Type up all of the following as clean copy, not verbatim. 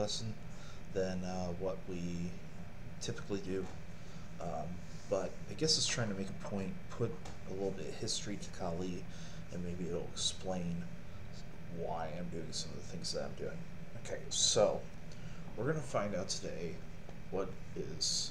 lesson than what we typically do. Um, but I guess it's trying to make a point, put a little bit of history to Kali, and maybe it'll explain why I'm doing some of the things that I'm doing. Okay, so we're going to find out today what is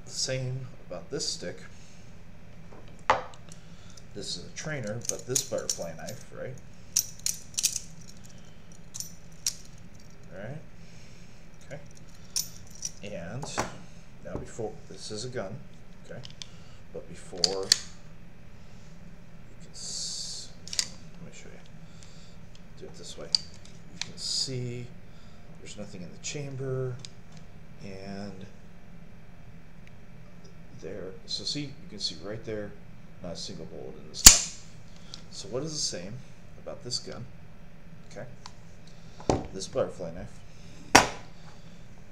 the same about this stick. This is a trainer, but this butterfly knife, right? Alright. Okay. And now before, this is a gun, okay? But before, you can let me show you. Do it this way. You can see there's nothing in the chamber, and there. So see, you can see right there, not a single bullet in this gun. So what is the same about this gun? Okay. This butterfly knife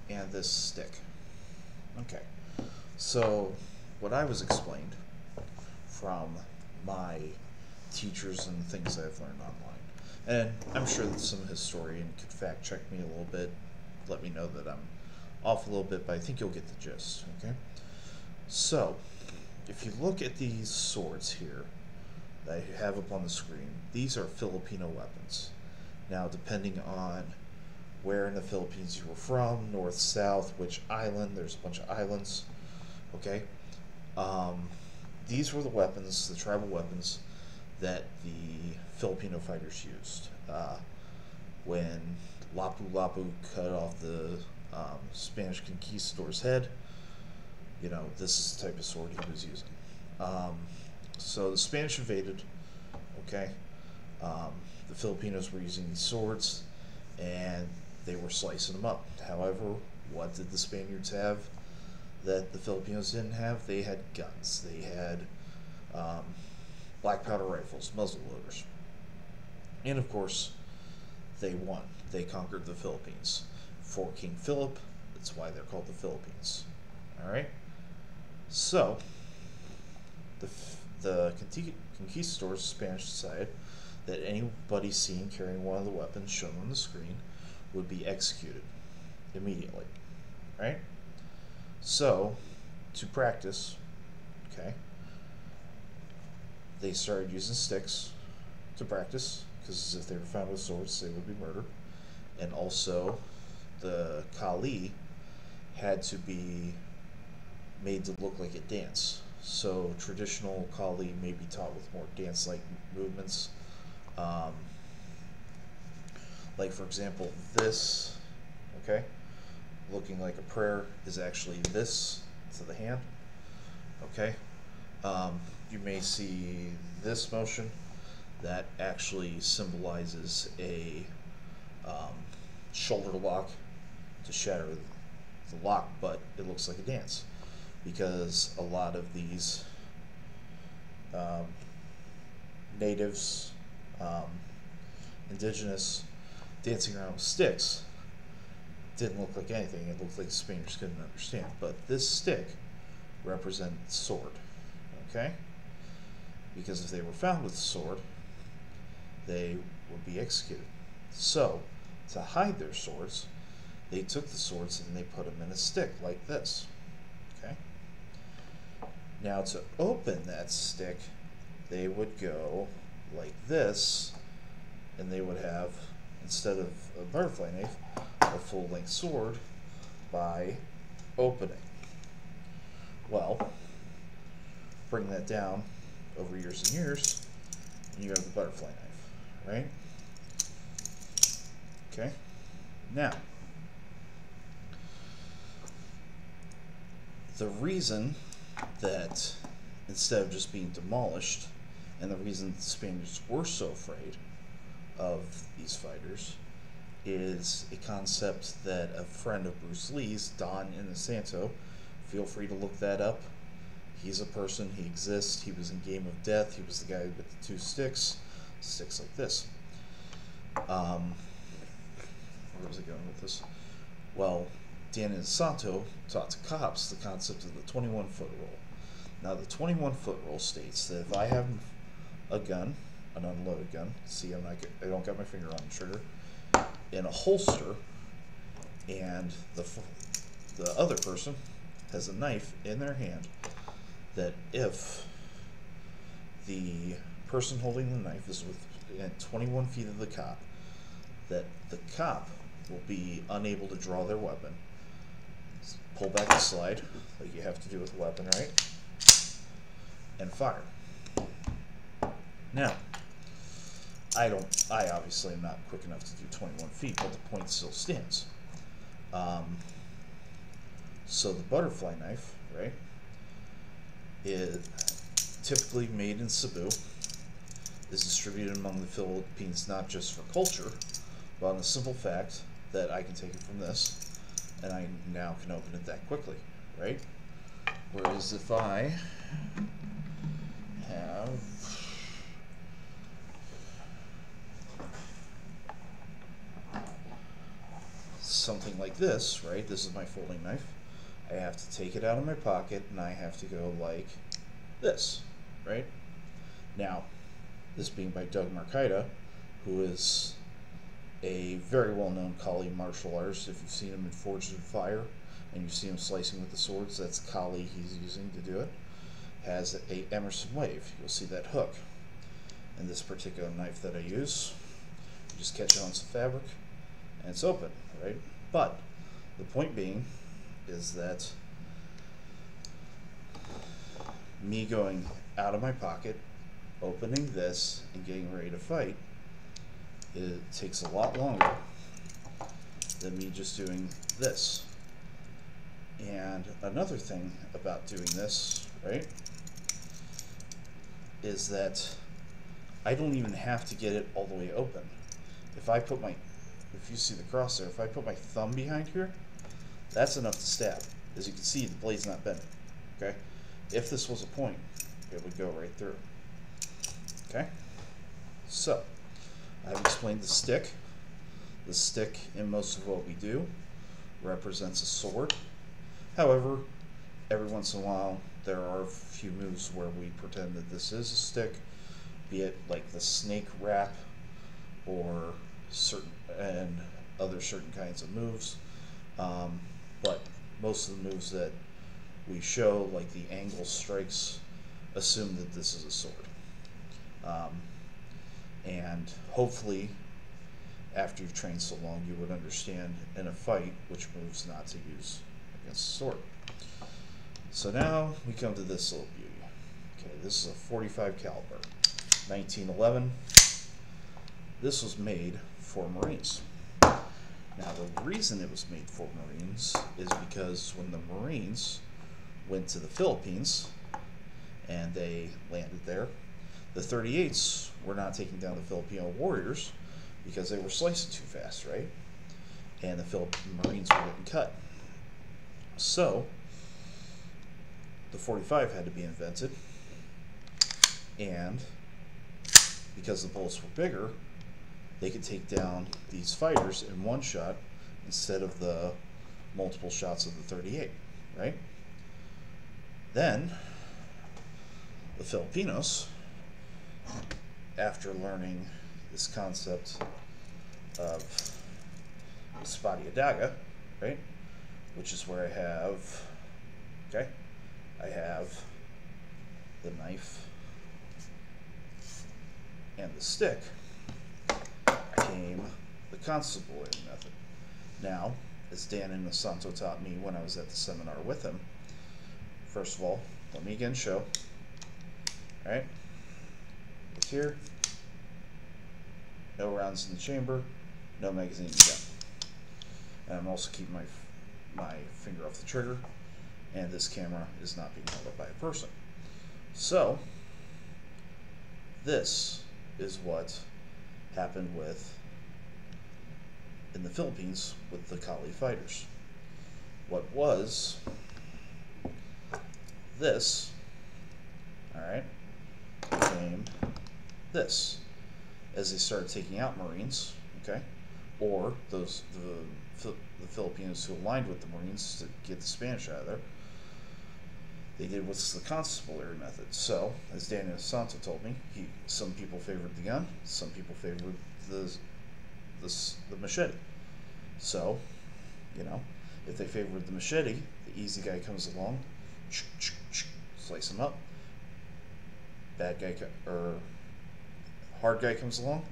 and this stick. Okay. So what I was explained from my teachers and things I've learned online, and I'm sure that some historian could fact check me a little bit, let me know that I'm off a little bit, but I think you'll get the gist. Okay. So if you look at these swords here that I have up on the screen, these are Filipino weapons. Now, depending on where in the Philippines you were from, north, south, which island, there's a bunch of islands, okay? These were the weapons, the tribal weapons, that the Filipino fighters used. When Lapu-Lapu cut off the Spanish conquistador's head, you know, this is the type of sword he was using. So the Spanish invaded, okay? The Filipinos were using these swords, and they were slicing them up. However, what did the Spaniards have that the Filipinos didn't have? They had guns. They had black powder rifles, muzzle loaders. And of course, they won. They conquered the Philippines. For King Philip, that's why they're called the Philippines. Alright? So, the conquistadors, Spanish, decided that anybody seen carrying one of the weapons shown on the screen would be executed immediately. Right? So, to practice, okay, they started using sticks to practice, because if they were found with swords, they would be murdered. And also, the Kali had to be made to look like a dance. So traditional Kali may be taught with more dance-like movements. Like for example, this, okay, looking like a prayer is actually this to the hand, okay. You may see this motion that actually symbolizes a shoulder lock to shatter the lock, but it looks like a dance, because a lot of these natives, indigenous, dancing around with sticks didn't look like anything. It looked like the Spaniards couldn't understand. But this stick represents sword, okay? Because if they were found with a sword, they would be executed. So, to hide their swords, they took the swords and they put them in a stick like this. Okay. Now to open that stick, they would go like this, and they would have, instead of a butterfly knife, a full-length sword by opening. Well, bring that down over years and years, and you have the butterfly knife, right? Okay. Now, the reason that instead of just being demolished, and the reason the Spaniards were so afraid of these fighters, is a concept that a friend of Bruce Lee's, Don Inosanto, feel free to look that up. He's a person, he exists, he was in Game of Death, he was the guy with the two sticks like this. Where was I going with this? Well, Dan Inosanto taught to cops the concept of the 21-foot rule. Now, the 21-foot rule states that if I have a gun, an unloaded gun, see, I don't got my finger on the trigger, in a holster, and the other person has a knife in their hand, that if the person holding the knife is within 21 feet of the cop, that the cop will be unable to draw their weapon. Pull back the slide, like you have to do with a weapon, right? And fire. Now, I obviously am not quick enough to do 21 feet, but the point still stands. So the butterfly knife, right, is typically made in Cebu, is distributed among the Philippines not just for culture, but on the simple fact that I can take it from this, and I now can open it that quickly, right? Whereas if I have something like this, right? This is my folding knife. I have to take it out of my pocket, and I have to go like this, right? Now, this being by Doug Marcaida, who is a very well-known Kali martial artist. If you've seen him in Forged in Fire, and you see him slicing with the swords, that's Kali he's using to do it. Has a Emerson wave. You'll see that hook. And this particular knife that I use, you just catch it on some fabric, and it's open, right? But the point being is that me going out of my pocket, opening this, and getting ready to fight, it takes a lot longer than me just doing this. And another thing about doing this, right, is that I don't even have to get it all the way open. If you see the cross there, if I put my thumb behind here, that's enough to stab. As you can see, the blade's not bending, okay? If this was a point, it would go right through, okay? So, I've explained the stick. The stick, in most of what we do, represents a sword. However, every once in a while, there are a few moves where we pretend that this is a stick, be it like the snake wrap or certain kinds of moves. But most of the moves that we show, like the angle strikes, assume that this is a sword. And hopefully, after you've trained so long, you would understand in a fight which moves not to use against a sword. So now we come to this little beauty. Okay, this is a 45 caliber, 1911. This was made for Marines. Now the reason it was made for Marines is because when the Marines went to the Philippines and they landed there, the 38s were not taking down the Filipino warriors because they were slicing too fast, right? And the Marines were getting cut. So the 45 had to be invented, and because the bullets were bigger, they could take down these fighters in one shot instead of the multiple shots of the 38, right? Then the Filipinos, after learning this concept of Espadiadaga, right, which is where I have the knife and the stick, came the constabulary method. Now, as Dan Inosanto taught me when I was at the seminar with him, first of all, let me again show, alright, look here, no rounds in the chamber, no magazine in the gun. And I'm also keeping my finger off the trigger, and this camera is not being held up by a person. So, this is what happened in the Philippines with the Kali fighters. What was this, alright, became this. As they started taking out Marines, okay, or the Filipinos who aligned with the Marines to get the Spanish out of there, they did what's the constabulary method. So, as Daniel Santo told me, some people favored the gun, some people favored the the machete. So, you know, if they favored the machete, the easy guy comes along, slice him up. Bad guy or hard guy comes along,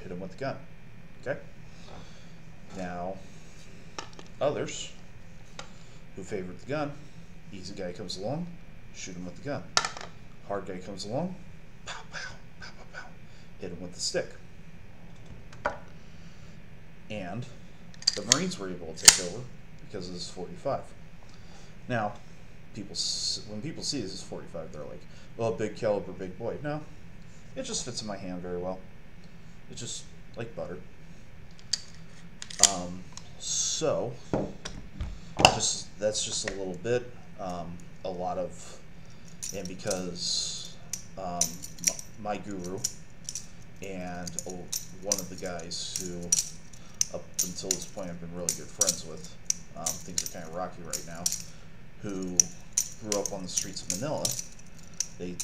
hit him with the gun. Okay. Now, others who favored the gun, easy guy comes along, shoot him with the gun. Hard guy comes along, pow, pow, pow, pow, pow, hit him with the stick. And the Marines were able to take over because this is 45. Now, when people see this is 45, they're like, "Well, big caliber, big boy." No, it just fits in my hand very well. It's just like butter. So, that's just a little bit. A lot of, and because my guru and one of the guys who, up until this point, I've been really good friends with, things are kind of rocky right now, who grew up on the streets of Manila, they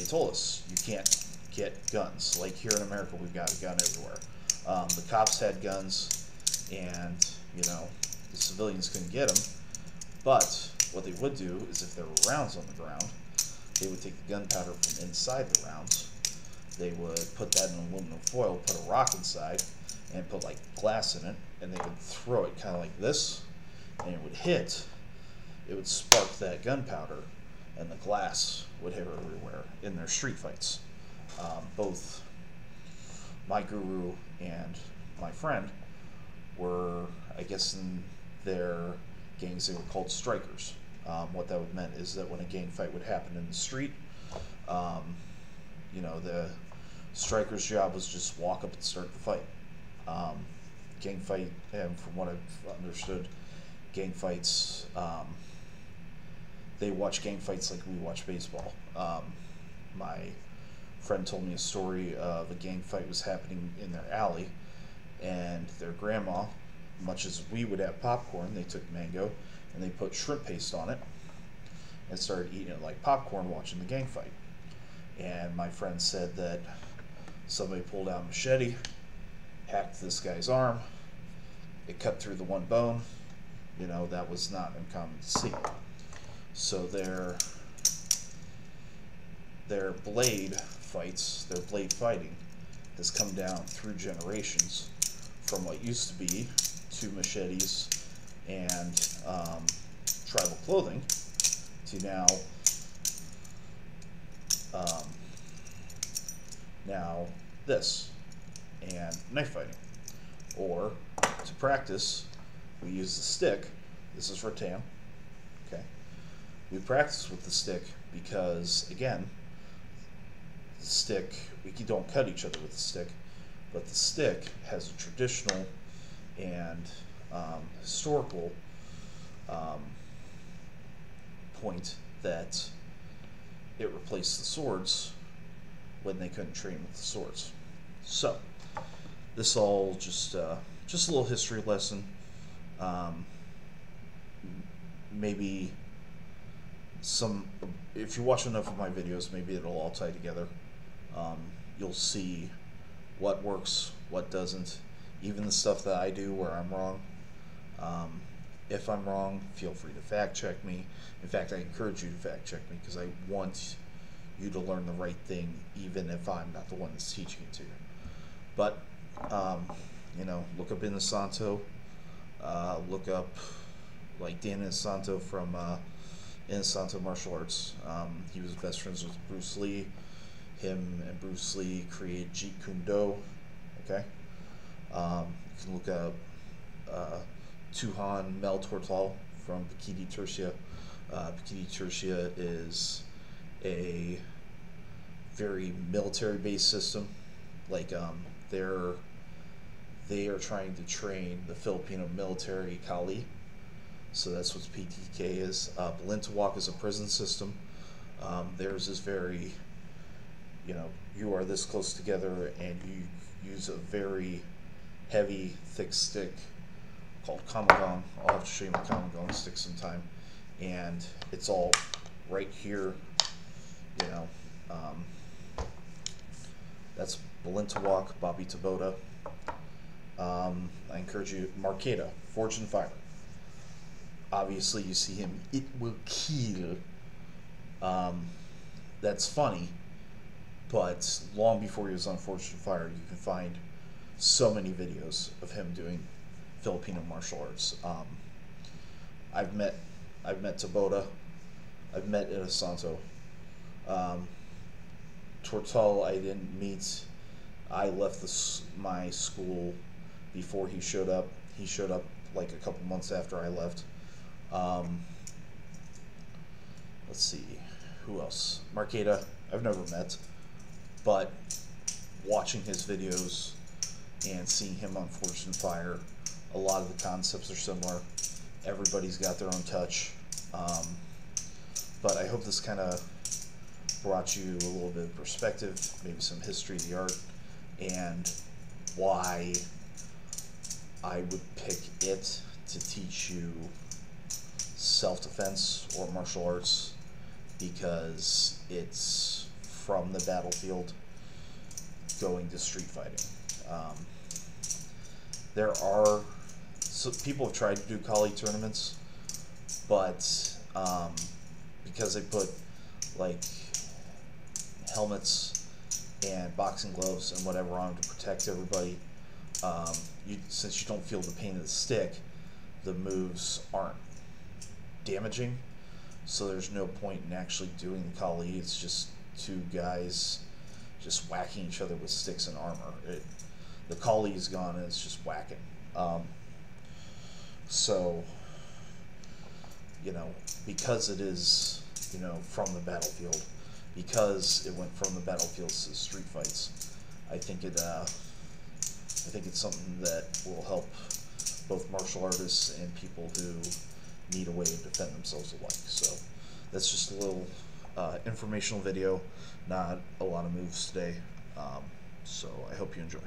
told us, you can't get guns. Like here in America, we've got a gun everywhere. The cops had guns, and, you know, the civilians couldn't get them. But what they would do is if there were rounds on the ground, they would take the gunpowder from inside the rounds. They would put that in aluminum foil, put a rock inside, and put like glass in it, and they would throw it kind of like this, and it would hit. It would spark that gunpowder, and the glass would hit everywhere in their street fights. Both my guru and my friend were, I guess in their gangs, they were called strikers. What that would meant is that when a gang fight would happen in the street, you know, the striker's job was just walk up and start the fight. Gang fight, and from what I've understood, gang fights, they watch gang fights like we watch baseball. My friend told me a story of a gang fight was happening in their alley, and their grandma, much as we would have popcorn, they took mango and they put shrimp paste on it and started eating it like popcorn watching the gang fight. And my friend said that somebody pulled out a machete, hacked this guy's arm, it cut through the one bone. You know, that was not uncommon to see. So their blade fights, their blade fighting, has come down through generations from what used to be 2 machetes and tribal clothing to now this and knife fighting. Or to practice, we use the stick. This is rattan. Okay, we practice with the stick because, again, the stick, we don't cut each other with the stick, but the stick has a traditional and historical point that it replaced the swords when they couldn't train with the swords. So this all just a little history lesson. Maybe if you watch enough of my videos, maybe it'll all tie together. You'll see what works, what doesn't, even the stuff that I do where I'm wrong. If I'm wrong, feel free to fact check me. In fact, I encourage you to fact check me because I want you to learn the right thing, even if I'm not the one that's teaching it to you. But you know, look up Inosanto. Look up like Dan Inosanto from Inosanto Martial Arts. He was best friends with Bruce Lee. Him and Bruce Lee created Jeet Kune Do. Okay. You can look up Tuhan Mel Tortal from Pakiti Turcia. Pakiti Turcia is a very military-based system. Like they are trying to train the Filipino military Kali. So that's what PTK is. Balintawak is a prison system. Theirs is very, you know, you are this close together and you use a very heavy, thick stick called Kamagong. I'll have to show you my Kamagong stick sometime. And it's all right here, you know. That's Balintawak, Bobby Tabota. I encourage you, Marqueta, Forge and Fire. Obviously, you see him, it will kill. Um, that's funny, but long before he was on Forge and Fire, you can find so many videos of him doing Filipino martial arts. I've met Tabota, I've met Inosanto. Um, Tortal I didn't meet. I left my school before he showed up. He showed up like a couple months after I left. Um, let's see, who else? Marqueta, I've never met, but watching his videos and seeing him on Forged and Fire, a lot of the concepts are similar. Everybody's got their own touch. But I hope this kind of brought you a little bit of perspective, maybe some history of the art, and why I would pick it to teach you self-defense or martial arts, because it's from the battlefield going to street fighting. There are people have tried to do Kali tournaments, but because they put like helmets and boxing gloves and whatever on to protect everybody, since you don't feel the pain of the stick, the moves aren't damaging, so there's no point in actually doing the Kali. It's just two guys just whacking each other with sticks and armor. The Kali is gone and it's just whacking. So, because it is, from the battlefield, because it went from the battlefields to street fights, I think it's something that will help both martial artists and people who need a way to defend themselves alike. So that's just a little informational video, not a lot of moves today. So I hope you enjoy.